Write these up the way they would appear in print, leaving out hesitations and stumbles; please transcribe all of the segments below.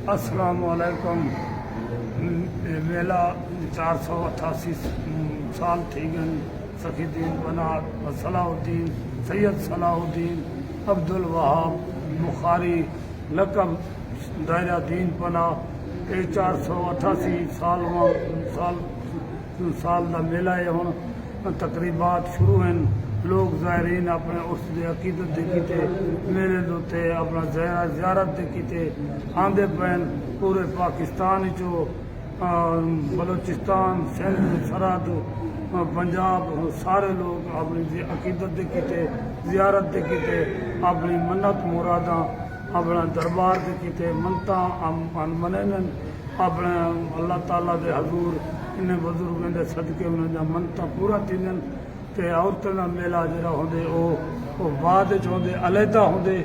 अस्सलाम वालेकुम। मेला 488 साल थी गन। सखीद्दीन बनात सलाहुद्दीन सैयद सलाहुद्दीन अब्दुल वहाब बुखारी लकब दायरा दीन पना। ये 488 साल का मेला है। हुण तकरीबात शुरू हैं। लोग ज़ायरीन अपने उस अकीदत दे कीते मेले दे उत्ते अपना ज़ियारत दे कीते आंदे पैन। पूरे पाकिस्तान चो बलोचिस्तान सिंध सरहद पंजाब सारे लोग अपनी अकीदत दे कीते ज़ियारत दे कीते अपनी मन्नत मुरादा अपना दरबार दे कीते मनता मने अपने अल्लाह ताला दे हजूर इन्हें बुजुर्गों के सदके उन्होंने मनता पूरा थींदन। ते औरतों का मेला जरा होंदे वो बाद होंदे अलहदा होंदे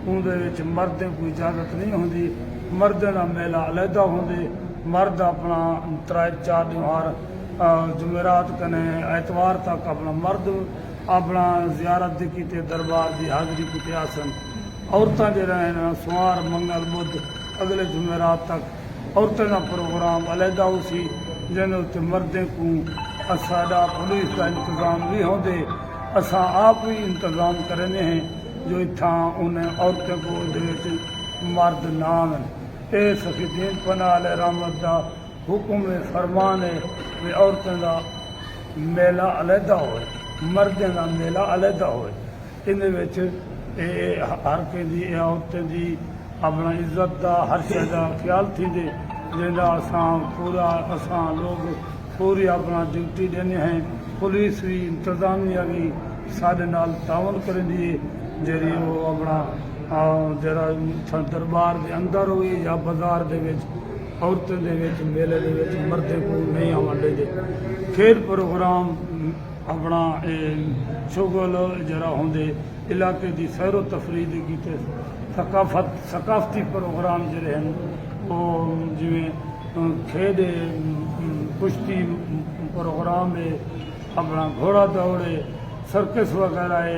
उनदे विच मर्दें कोई इजाजत नहीं होंदी। मर्दें का मेला अलहदा होंदे। मर्द अपना 3-4 त्यौहार जुमेरात कने एतवार तक अपना मर्द अपना ज़ियारत दी कीते दरबार की हाज़री कीते आसन। औरतां जरा सोमवार मंगल बुध अगले जुमेरात तक औरतों का प्रोग्राम अलहदा उसी जिन्हें उत्ते मर्दें को साडा पुलिस का इंतज़ाम भी होंदे। असा आप भी इंतज़ाम करने हैं जो इत्था उन्हें औरतों को मर्द ना आवन। ये सखीद्दीन पना अलैहि रहमत का हुक्म फरमान है कि औरतों का मेला अलहदा होए मर्दों का मेला अलहदा होए। इन हर कंहिंजी औरतें की अपना इज्जत का हर शय का ख्याल थींदे जिंदा पूरा असां लोग पूरी अपना ड्यूटी देने हैं। पुलिस भी इंतजामिया भी साढ़े नाल तावन करेंदी है जी वो अपना जरा दरबार के अंदर हुई या बाजार के औरतों के मेले के मर्दे को नहीं आवन देते। खेल प्रोग्राम अपना शुगल जरा होंदे इलाके की सैरो तफरी की सकाफती प्रोग्राम जड़े हैं वो जिमें खेड कुश्ती प्रोग्राम है अपना घोड़ा दौड़े सर्कस वगैरह है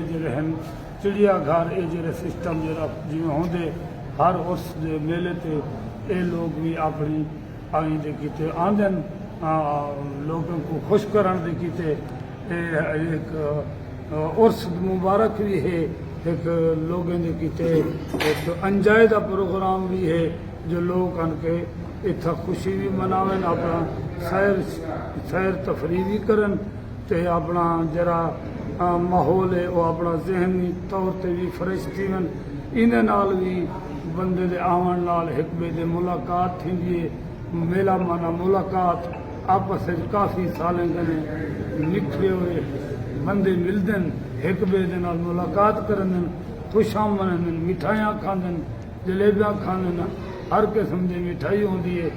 जोड़े हैं चिड़िया घर ये जो सिस्टम जरा जिमें होंदे हर उस मेले ते ये लोग भी अपनी आई दे कीते आंदन लोगों को खुश करन दे कीते। एक उर्स मुबारक भी है एक लोगों ने कीते एक अंजाए का प्रोग्राम भी है जो लोग आनके इतना खुशी भी मनावन अपना सैर तफरी भी करन ते अपना जरा माहौल है वो अपना जहनी तौर पर भी फ्रेश थीवन। इन्हें नाल भी बंदे दे आवन नाल एक बे दे मुलाकात थींदी है। मेला माना मुलाकात आपस में काफ़ी सालें कने निखरे हुए बंदे मिलदन एक बे दे नाल मुलाकात करन खुशां मनन मिठाइयाँ खांदन जलेबियाँ खांदन हर किस्म की मिठाई होंदी है।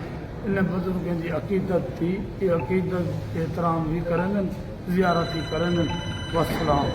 इन बुजुर्गों की अकीदत थी ये अकीदत एहतराम भी करन ज़ियारत भी करन। वस्सलाम।